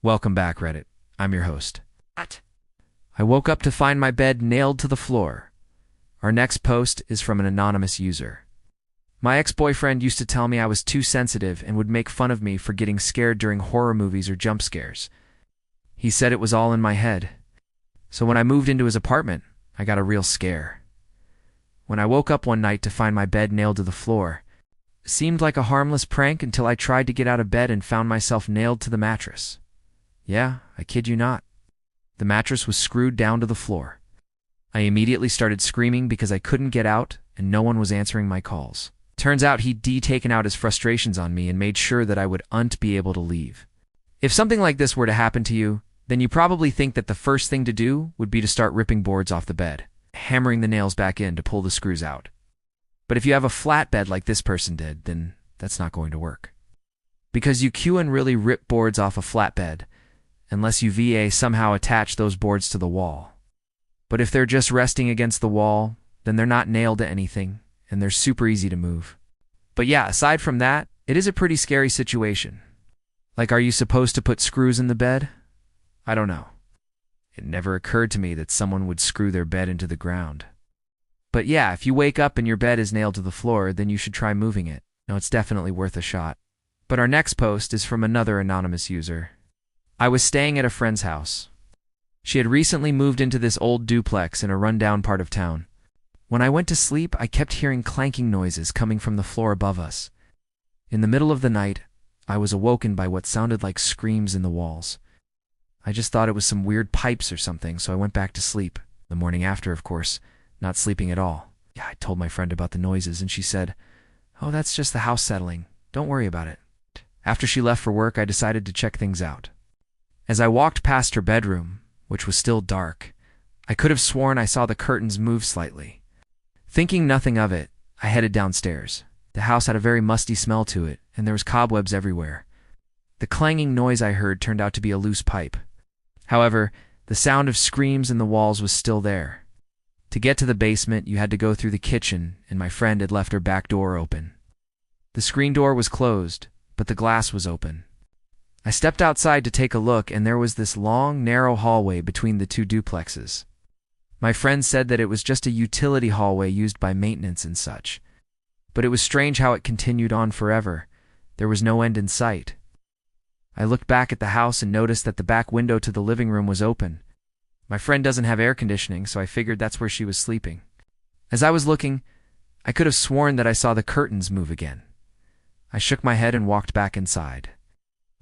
Welcome back, Reddit. I'm your host. What? I woke up to find my bed nailed to the floor. Our next post is from an anonymous user. My ex-boyfriend used to tell me I was too sensitive and would make fun of me for getting scared during horror movies or jump scares. He said it was all in my head. So when I moved into his apartment, I got a real scare. When I woke up one night to find my bed nailed to the floor, it seemed like a harmless prank until I tried to get out of bed and found myself nailed to the mattress. Yeah, I kid you not. The mattress was screwed down to the floor. I immediately started screaming because I couldn't get out and no one was answering my calls. Turns out he'd taken out his frustrations on me and made sure that I would be able to leave. If something like this were to happen to you, then you probably think that the first thing to do would be to start ripping boards off the bed, hammering the nails back in to pull the screws out. But if you have a flat bed like this person did, then that's not going to work. Because you can't really rip boards off a flat bed unless you somehow attach those boards to the wall. But if they're just resting against the wall, then they're not nailed to anything, and they're super easy to move. But yeah, aside from that, it is a pretty scary situation. Like, are you supposed to put screws in the bed? I don't know. It never occurred to me that someone would screw their bed into the ground. But yeah, if you wake up and your bed is nailed to the floor, then you should try moving it. No, it's definitely worth a shot. But our next post is from another anonymous user. I was staying at a friend's house. She had recently moved into this old duplex in a rundown part of town. When I went to sleep, I kept hearing clanking noises coming from the floor above us. In the middle of the night, I was awoken by what sounded like screams in the walls. I just thought it was some weird pipes or something, so I went back to sleep. The morning after, of course, not sleeping at all. Yeah, I told my friend about the noises, and she said, "Oh, that's just the house settling. Don't worry about it." After she left for work, I decided to check things out. As I walked past her bedroom, which was still dark, I could have sworn I saw the curtains move slightly. Thinking nothing of it, I headed downstairs. The house had a very musty smell to it, and there was cobwebs everywhere. The clanging noise I heard turned out to be a loose pipe. However, the sound of screams in the walls was still there. To get to the basement, you had to go through the kitchen, and my friend had left her back door open. The screen door was closed, but the glass was open. I stepped outside to take a look, and there was this long, narrow hallway between the two duplexes. My friend said that it was just a utility hallway used by maintenance and such. But it was strange how it continued on forever. There was no end in sight. I looked back at the house and noticed that the back window to the living room was open. My friend doesn't have air conditioning, so I figured that's where she was sleeping. As I was looking, I could have sworn that I saw the curtains move again. I shook my head and walked back inside.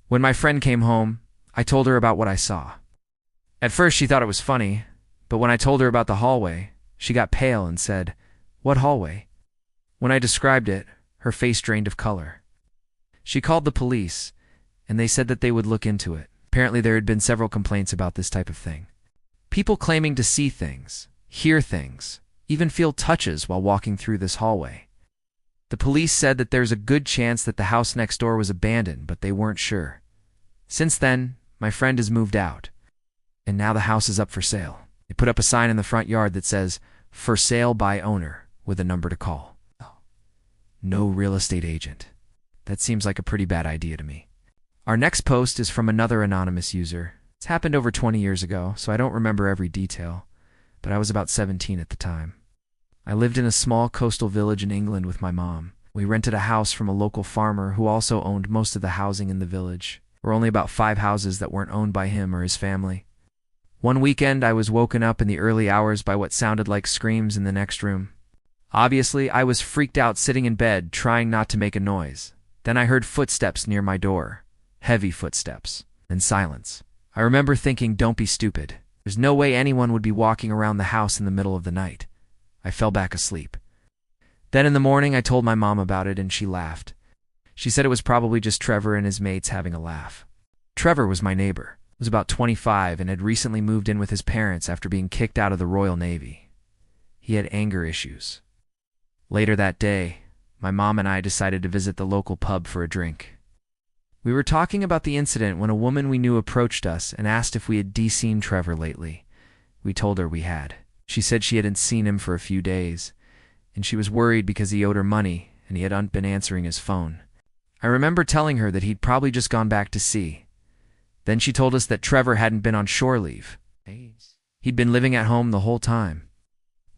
When my friend came home, I told her about what I saw. At first she thought it was funny, but when I told her about the hallway, she got pale and said, "What hallway?" When I described it, her face drained of color. She called the police, and they said that they would look into it. Apparently there had been several complaints about this type of thing. People claiming to see things, hear things, even feel touches while walking through this hallway. The police said that there's a good chance that the house next door was abandoned, but they weren't sure. Since then, my friend has moved out, and now the house is up for sale. They put up a sign in the front yard that says, "For sale by owner," with a number to call. No real estate agent. That seems like a pretty bad idea to me. Our next post is from another anonymous user. It's happened over 20 years ago, so I don't remember every detail, but I was about 17 at the time. I lived in a small coastal village in England with my mom. We rented a house from a local farmer who also owned most of the housing in the village. There were only about 5 houses that weren't owned by him or his family. One weekend, I was woken up in the early hours by what sounded like screams in the next room. Obviously, I was freaked out sitting in bed, trying not to make a noise. Then I heard footsteps near my door. Heavy footsteps. And silence. I remember thinking, don't be stupid. There's no way anyone would be walking around the house in the middle of the night. I fell back asleep. Then in the morning, I told my mom about it, and she laughed. She said it was probably just Trevor and his mates having a laugh. Trevor was my neighbor. He was about 25 and had recently moved in with his parents after being kicked out of the Royal Navy. He had anger issues. Later that day, my mom and I decided to visit the local pub for a drink. We were talking about the incident when a woman we knew approached us and asked if we had seen Trevor lately. We told her we had. She said she hadn't seen him for a few days, and she was worried because he owed her money and he hadn't been answering his phone. I remember telling her that he'd probably just gone back to sea. Then she told us that Trevor hadn't been on shore leave. He'd been living at home the whole time.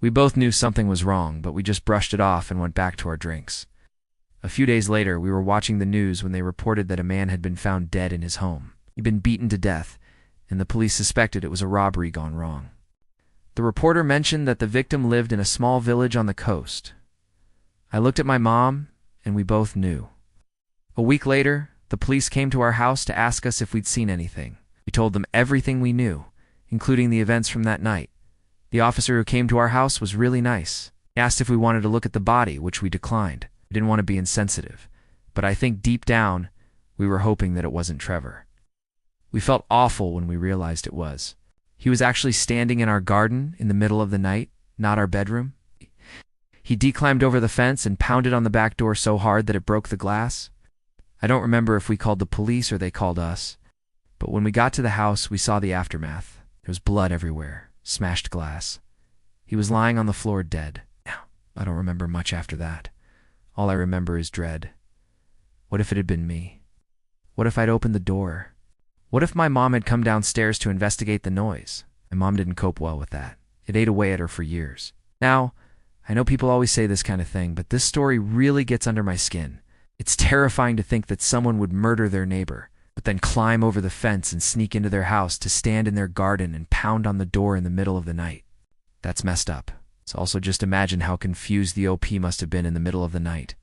We both knew something was wrong, but we just brushed it off and went back to our drinks. A few days later, we were watching the news when they reported that a man had been found dead in his home. He'd been beaten to death, and the police suspected it was a robbery gone wrong. The reporter mentioned that the victim lived in a small village on the coast. I looked at my mom, and we both knew. A week later, the police came to our house to ask us if we'd seen anything. We told them everything we knew, including the events from that night. The officer who came to our house was really nice. He asked if we wanted to look at the body, which we declined. We didn't want to be insensitive, but I think deep down, we were hoping that it wasn't Trevor. We felt awful when we realized it was. He was actually standing in our garden in the middle of the night, not our bedroom. He declimbed over the fence and pounded on the back door so hard that it broke the glass. I don't remember if we called the police or they called us, but when we got to the house, we saw the aftermath. There was blood everywhere, smashed glass. He was lying on the floor dead. I don't remember much after that. All I remember is dread. What if it had been me? What if I'd opened the door? What if my mom had come downstairs to investigate the noise? My mom didn't cope well with that. It ate away at her for years. Now, I know people always say this kind of thing, but this story really gets under my skin. It's terrifying to think that someone would murder their neighbor, but then climb over the fence and sneak into their house to stand in their garden and pound on the door in the middle of the night. That's messed up. So also just imagine how confused the OP must have been in the middle of the night.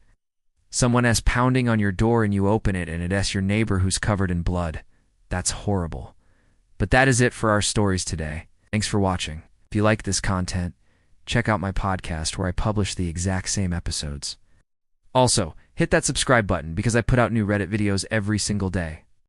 Someone is pounding on your door and you open it and it's your neighbor who's covered in blood. That's horrible. But that is it for our stories today. Thanks for watching. If you like this content, check out my podcast where I publish the exact same episodes. Also, hit that subscribe button because I put out new Reddit videos every single day.